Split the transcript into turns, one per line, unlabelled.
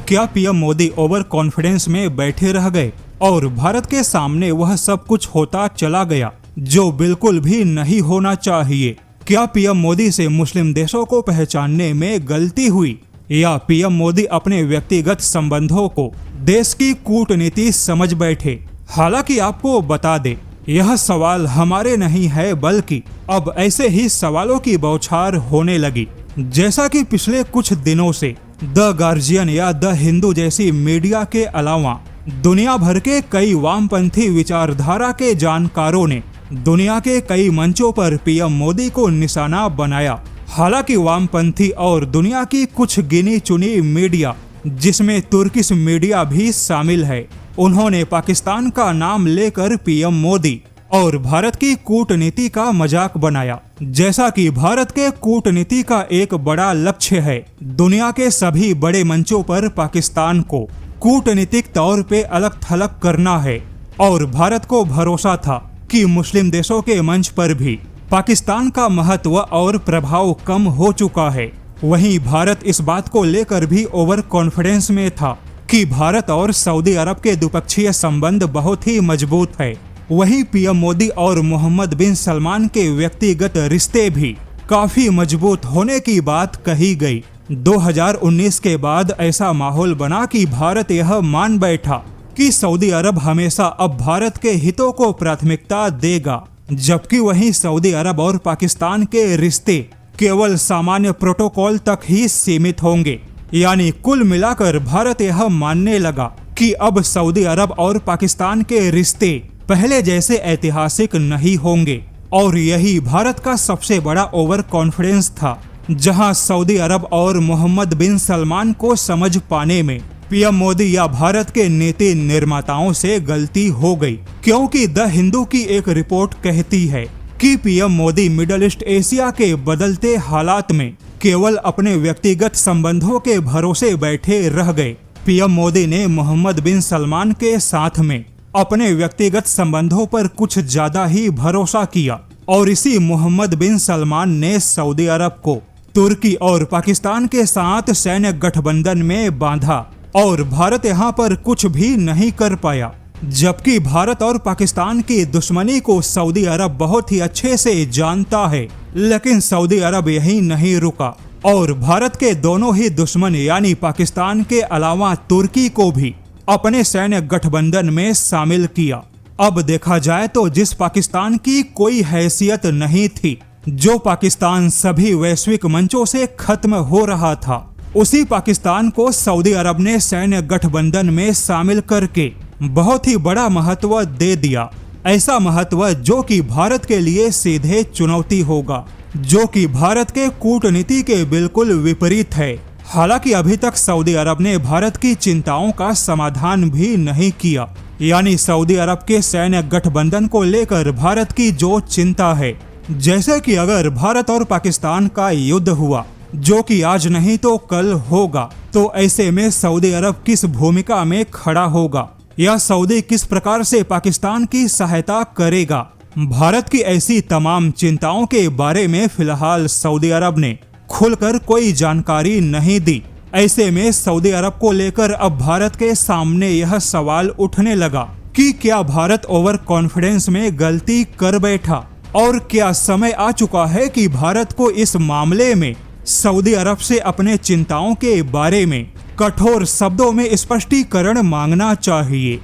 क्या PM Modi over confidence में बैठे रह गए और भारत के सामने वह सब कुछ होता चला गया जो बिल्कुल भी नहीं होना चाहिए? क्या पीएम मोदी से मुस्लिम देशों को पहचानने में गलती हुई या पीएम मोदी अपने व्यक्तिगत संबंधों को देश की कूटनीति समझ बैठे? हालांकि आपको बता दे, यह सवाल हमारे नहीं है बल्कि अब ऐसे ही सवालों की बौछार होने लगी। जैसा कि पिछले कुछ दिनों से द गार्जियन या द हिंदू जैसी मीडिया के अलावा दुनिया भर के कई वामपंथी विचारधारा के जानकारों ने दुनिया के कई मंचों पर पीएम मोदी को निशाना बनाया। हालांकि वामपंथी और दुनिया की कुछ गिनी चुनी मीडिया, जिसमें तुर्किश मीडिया भी शामिल है, उन्होंने पाकिस्तान का नाम लेकर पीएम मोदी और भारत की कूटनीति का मजाक बनाया। जैसा कि भारत के कूटनीति का एक बड़ा लक्ष्य है दुनिया के सभी बड़े मंचों पर पाकिस्तान को कूटनीतिक तौर पे अलग थलग करना है, और भारत को भरोसा था कि मुस्लिम देशों के मंच पर भी पाकिस्तान का महत्व और प्रभाव कम हो चुका है। वहीं भारत इस बात को लेकर भी ओवर कॉन्फिडेंस में था कि भारत और सऊदी अरब के द्विपक्षीय संबंध बहुत ही मजबूत है। वहीं पीएम मोदी और मोहम्मद बिन सलमान के व्यक्तिगत रिश्ते भी काफी मजबूत होने की बात कही गई। 2019 के बाद ऐसा माहौल बना कि भारत यह मान बैठा कि सऊदी अरब हमेशा अब भारत के हितों को प्राथमिकता देगा, जबकि वहीं सऊदी अरब और पाकिस्तान के रिश्ते केवल सामान्य प्रोटोकॉल तक ही सीमित होंगे। यानी कुल मिलाकर भारत यह मानने लगा कि अब सऊदी अरब और पाकिस्तान के रिश्ते पहले जैसे ऐतिहासिक नहीं होंगे, और यही भारत का सबसे बड़ा ओवर कॉन्फिडेंस था, जहां सऊदी अरब और मोहम्मद बिन सलमान को समझ पाने में पीएम मोदी या भारत के नीति निर्माताओं से गलती हो गई। क्योंकि द हिंदू की एक रिपोर्ट कहती है कि PM Modi middle east Asia के बदलते हालात में केवल अपने व्यक्तिगत संबंधों के भरोसे बैठे रह गए। पीएम मोदी ने मोहम्मद बिन सलमान के साथ में अपने व्यक्तिगत संबंधों पर कुछ ज्यादा ही भरोसा किया, और इसी मोहम्मद बिन सलमान ने सऊदी अरब को तुर्की और पाकिस्तान के साथ सैन्य गठबंधन में बांधा, और भारत यहाँ पर कुछ भी नहीं कर पाया। जबकि भारत और पाकिस्तान की दुश्मनी को सऊदी अरब बहुत ही अच्छे से जानता है, लेकिन सऊदी अरब यही नहीं रुका और भारत के दोनों ही दुश्मन यानी पाकिस्तान के अलावा तुर्की को भी अपने सैन्य गठबंधन में शामिल किया। अब देखा जाए तो जिस पाकिस्तान की कोई हैसियत नहीं थी, जो पाकिस्तान सभी वैश्विक मंचों से खत्म हो रहा था, उसी पाकिस्तान को सऊदी अरब ने सैन्य गठबंधन में शामिल करके बहुत ही बड़ा महत्व दे दिया। ऐसा महत्व जो कि भारत के लिए सीधे चुनौती होगा, जो कि भारत के कूटनीति के बिल्कुल विपरीत है। हालांकि अभी तक सऊदी अरब ने भारत की चिंताओं का समाधान भी नहीं किया। यानी सऊदी अरब के सैन्य गठबंधन को लेकर भारत की जो चिंता है, जैसे कि अगर भारत और पाकिस्तान का युद्ध हुआ, जो कि आज नहीं तो कल होगा, तो ऐसे में सऊदी अरब किस भूमिका में खड़ा होगा या सऊदी किस प्रकार से पाकिस्तान की सहायता करेगा। भारत की ऐसी तमाम चिंताओं के बारे में फिलहाल सऊदी अरब ने खुलकर कोई जानकारी नहीं दी। ऐसे में सऊदी अरब को लेकर अब भारत के सामने यह सवाल उठने लगा कि क्या भारत ओवर कॉन्फिडेंस में गलती कर बैठा, और क्या समय आ चुका है कि भारत को इस मामले में सऊदी अरब से अपने चिंताओं के बारे में कठोर शब्दों में स्पष्टीकरण मांगना चाहिए।